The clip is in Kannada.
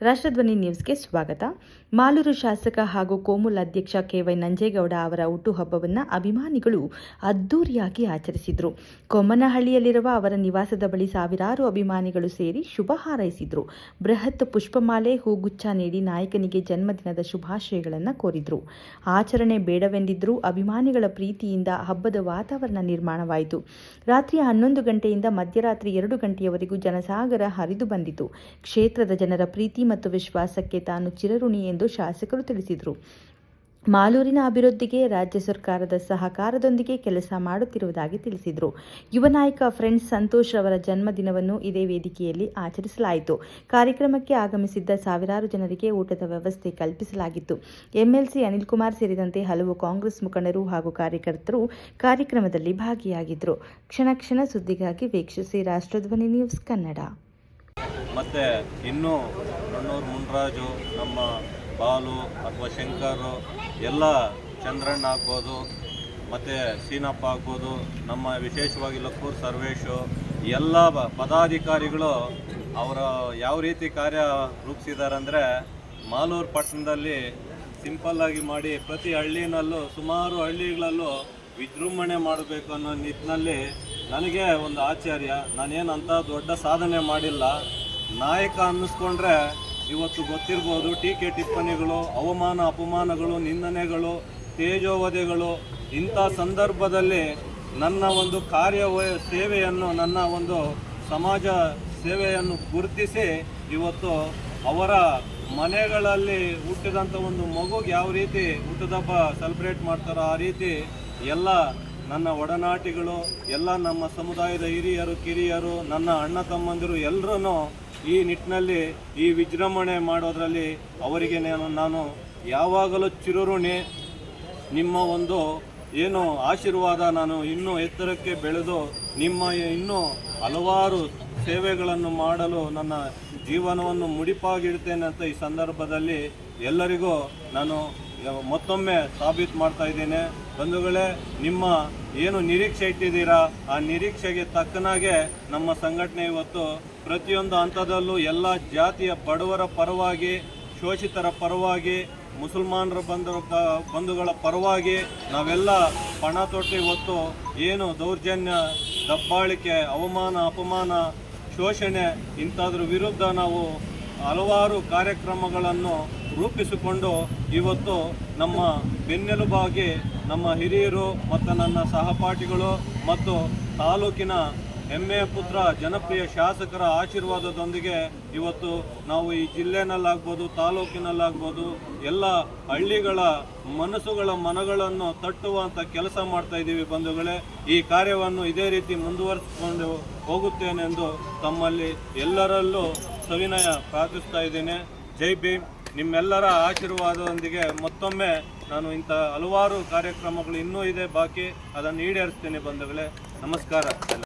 ರಾಷ್ಟ್ರಧ್ವನಿ ನ್ಯೂಸ್ಗೆ ಸ್ವಾಗತ. ಮಾಲೂರು ಶಾಸಕ ಹಾಗೂ ಕೋಮುಲ್ ಅಧ್ಯಕ್ಷ ಕೆ.ವೈ. ನಂಜೇಗೌಡ ಅವರ ಹುಟ್ಟುಹಬ್ಬವನ್ನು ಅಭಿಮಾನಿಗಳು ಅದ್ದೂರಿಯಾಗಿ ಆಚರಿಸಿದರು. ಕೊಮ್ಮನಹಳ್ಳಿಯಲ್ಲಿರುವ ಅವರ ನಿವಾಸದ ಬಳಿ ಸಾವಿರಾರು ಅಭಿಮಾನಿಗಳು ಸೇರಿ ಶುಭ ಹಾರೈಸಿದರು. ಬೃಹತ್ ಪುಷ್ಪಮಾಲೆ, ಹೂಗುಚ್ಛ ನೀಡಿ ನಾಯಕನಿಗೆ ಜನ್ಮದಿನದ ಶುಭಾಶಯಗಳನ್ನು ಕೋರಿದರು. ಆಚರಣೆ ಬೇಡವೆಂದಿದ್ದರೂ ಅಭಿಮಾನಿಗಳ ಪ್ರೀತಿಯಿಂದ ಹಬ್ಬದ ವಾತಾವರಣ ನಿರ್ಮಾಣವಾಯಿತು. ರಾತ್ರಿ 11 ಗಂಟೆಯಿಂದ ಮಧ್ಯರಾತ್ರಿ 2 ಗಂಟೆಯವರೆಗೂ ಜನಸಾಗರ ಹರಿದು ಬಂದಿತು. ಕ್ಷೇತ್ರದ ಜನರ ಪ್ರೀತಿ ಮತ್ತು ವಿಶ್ವಾಸಕ್ಕೆ ತಾನು ಚಿರಋಣಿ ಎಂದು ಶಾಸಕರು ತಿಳಿಸಿದರು. ಮಾಲೂರಿನ ಅಭಿವೃದ್ಧಿಗೆ ರಾಜ್ಯ ಸರ್ಕಾರದ ಸಹಕಾರದೊಂದಿಗೆ ಕೆಲಸ ಮಾಡುತ್ತಿರುವುದಾಗಿ ತಿಳಿಸಿದರು. ಯುವ ನಾಯಕ ಫ್ರೆಂಡ್ಸ್ ಸಂತೋಷ್ ಅವರ ಜನ್ಮದಿನವನ್ನು ಇದೇ ವೇದಿಕೆಯಲ್ಲಿ ಆಚರಿಸಲಾಯಿತು. ಕಾರ್ಯಕ್ರಮಕ್ಕೆ ಆಗಮಿಸಿದ್ದ ಸಾವಿರಾರು ಜನರಿಗೆ ಊಟದ ವ್ಯವಸ್ಥೆ ಕಲ್ಪಿಸಲಾಗಿತ್ತು. ಎಂಎಲ್ಸಿ ಅನಿಲ್ ಕುಮಾರ್ ಸೇರಿದಂತೆ ಹಲವು ಕಾಂಗ್ರೆಸ್ ಮುಖಂಡರು ಹಾಗೂ ಕಾರ್ಯಕರ್ತರು ಕಾರ್ಯಕ್ರಮದಲ್ಲಿ ಭಾಗಿಯಾಗಿದ್ದರು. ಕ್ಷಣ ಕ್ಷಣ ಸುದ್ದಿಗಾಗಿ ವೀಕ್ಷಿಸಿ ರಾಷ್ಟ್ರಧ್ವನಿ ನ್ಯೂಸ್ ಕನ್ನಡ. ಮತ್ತು ಇನ್ನೂ ನನ್ನೂರು ಮುನ್ರಾಜು, ನಮ್ಮ ಬಾಲು ಅಥವಾ ಶಂಕರು, ಎಲ್ಲ ಚಂದ್ರಣ್ಣ ಆಗ್ಬೋದು, ಮತ್ತು ಸೀನಪ್ಪ ಆಗ್ಬೋದು, ನಮ್ಮ ವಿಶೇಷವಾಗಿ ಲಕ್ಕೂರು ಸರ್ವೇಶು, ಎಲ್ಲ ಪದಾಧಿಕಾರಿಗಳು ಅವರ ಯಾವ ರೀತಿ ಕಾರ್ಯ ರೂಪಿಸಿದ್ದಾರೆ ಅಂದರೆ, ಮಾಲೂರು ಪಟ್ಟಣದಲ್ಲಿ ಸಿಂಪಲ್ಲಾಗಿ ಮಾಡಿ ಪ್ರತಿ ಹಳ್ಳಿನಲ್ಲೂ ಸುಮಾರು ಹಳ್ಳಿಗಳಲ್ಲೂ ವಿಜೃಂಭಣೆ ಮಾಡಬೇಕು ಅನ್ನೋ ನಿಟ್ಟಿನಲ್ಲಿ ನನಗೆ ಒಂದು ಆಶ್ಚರ್ಯ. ನಾನೇನಂತ ದೊಡ್ಡ ಸಾಧನೆ ಮಾಡಿಲ್ಲ. ನಾಯಕ ಅನ್ನಿಸ್ಕೊಂಡ್ರೆ ಇವತ್ತು ಗೊತ್ತಿರ್ಬೋದು, ಟೀಕೆ ಟಿಪ್ಪಣಿಗಳು, ಅವಮಾನ ಅಪಮಾನಗಳು, ನಿಂದನೆಗಳು, ತೇಜೋವಧೆಗಳು. ಇಂಥ ಸಂದರ್ಭದಲ್ಲಿ ನನ್ನ ಒಂದು ಸೇವೆಯನ್ನು, ನನ್ನ ಒಂದು ಸಮಾಜ ಸೇವೆಯನ್ನು ಗುರುತಿಸಿ ಇವತ್ತು ಅವರ ಮನೆಗಳಲ್ಲಿ ಹುಟ್ಟಿದಂಥ ಒಂದು ಮಗುಗೆ ಯಾವ ರೀತಿ ಹುಟ್ಟಿದಬ್ಬ ಸೆಲೆಬ್ರೇಟ್ ಮಾಡ್ತಾರೋ ಆ ರೀತಿ ಎಲ್ಲ ನನ್ನ ಒಡನಾಟಿಗಳು, ಎಲ್ಲ ನಮ್ಮ ಸಮುದಾಯದ ಹಿರಿಯರು, ಕಿರಿಯರು, ನನ್ನ ಅಣ್ಣ ತಮ್ಮಂದಿರು ಎಲ್ಲರೂ ಈ ನಿಟ್ಟಿನಲ್ಲಿ ಈ ವಿಜೃಂಭಣೆ ಮಾಡೋದರಲ್ಲಿ ಅವರಿಗೆ ನಾನು ಯಾವಾಗಲೂ ಚಿರಋಣಿ. ನಿಮ್ಮ ಒಂದು ಏನು ಆಶೀರ್ವಾದ, ನಾನು ಇನ್ನೂ ಎತ್ತರಕ್ಕೆ ಬೆಳೆದು ನಿಮ್ಮ ಇನ್ನೂ ಹಲವಾರು ಸೇವೆಗಳನ್ನು ಮಾಡಲು ನನ್ನ ಜೀವನವನ್ನು ಮುಡಿಪಾಗಿಡ್ತೇನೆ ಅಂತ ಈ ಸಂದರ್ಭದಲ್ಲಿ ಎಲ್ಲರಿಗೂ ನಾನು ಮತ್ತೊಮ್ಮೆ ಸಾಬೀತು ಮಾಡ್ತಾ ಇದ್ದೇನೆ. ಬಂಧುಗಳೇ, ನಿಮ್ಮ ಏನು ನಿರೀಕ್ಷೆ ಇಟ್ಟಿದ್ದೀರಾ ಆ ನಿರೀಕ್ಷೆಗೆ ತಕ್ಕನಾಗೆ ನಮ್ಮ ಸಂಘಟನೆ ಇವತ್ತು ಪ್ರತಿಯೊಂದು ಹಂತದಲ್ಲೂ ಎಲ್ಲ ಜಾತಿಯ ಬಡವರ ಪರವಾಗಿ, ಶೋಷಿತರ ಪರವಾಗಿ, ಮುಸಲ್ಮಾನರ ಬಂಧುಗಳ ಪರವಾಗಿ ನಾವೆಲ್ಲ ಪಣ ತೊಟ್ಟು ಇವತ್ತು ಏನು ದೌರ್ಜನ್ಯ, ದಬ್ಬಾಳಿಕೆ, ಅವಮಾನ ಅಪಮಾನ, ಶೋಷಣೆ ಇಂಥದ್ರ ವಿರುದ್ಧ ನಾವು ಹಲವಾರು ಕಾರ್ಯಕ್ರಮಗಳನ್ನು ರೂಪಿಸಿಕೊಂಡು ಇವತ್ತು ನಮ್ಮ ಬೆನ್ನೆಲುಬಾಗಿ ನಮ್ಮ ಹಿರಿಯರು ಮತ್ತು ನನ್ನ ಸಹಪಾಠಿಗಳು ಮತ್ತು ತಾಲೂಕಿನ ಹೆಮ್ಮೆಯ ಪುತ್ರ ಜನಪ್ರಿಯ ಶಾಸಕರ ಆಶೀರ್ವಾದದೊಂದಿಗೆ ಇವತ್ತು ನಾವು ಈ ಜಿಲ್ಲೆನಲ್ಲಾಗ್ಬೋದು, ತಾಲೂಕಿನಲ್ಲಾಗ್ಬೋದು ಎಲ್ಲ ಹಳ್ಳಿಗಳ ಮನಗಳನ್ನು ತಟ್ಟುವಂಥ ಕೆಲಸ ಮಾಡ್ತಾ ಇದ್ದೀವಿ. ಬಂಧುಗಳೇ, ಈ ಕಾರ್ಯವನ್ನು ಇದೇ ರೀತಿ ಮುಂದುವರಿಸಿಕೊಂಡು ಹೋಗುತ್ತೇನೆಂದು ತಮ್ಮಲ್ಲಿ ಎಲ್ಲರಲ್ಲೂ ಸವಿನಯ ಪ್ರಾರ್ಥಿಸ್ತಾ ಇದ್ದೇನೆ. ಜೈ ಭೀಮ್. ನಿಮ್ಮೆಲ್ಲರ ಆಶೀರ್ವಾದದೊಂದಿಗೆ ಮತ್ತೊಮ್ಮೆ ನಾನು ಇಂಥ ಹಲವಾರು ಕಾರ್ಯಕ್ರಮಗಳು ಇನ್ನೂ ಇದೆ ಬಾಕಿ, ಅದನ್ನು ಈಡೇರಿಸ್ತೇನೆ. ಬಂಧುಗಳೇ, ನಮಸ್ಕಾರ.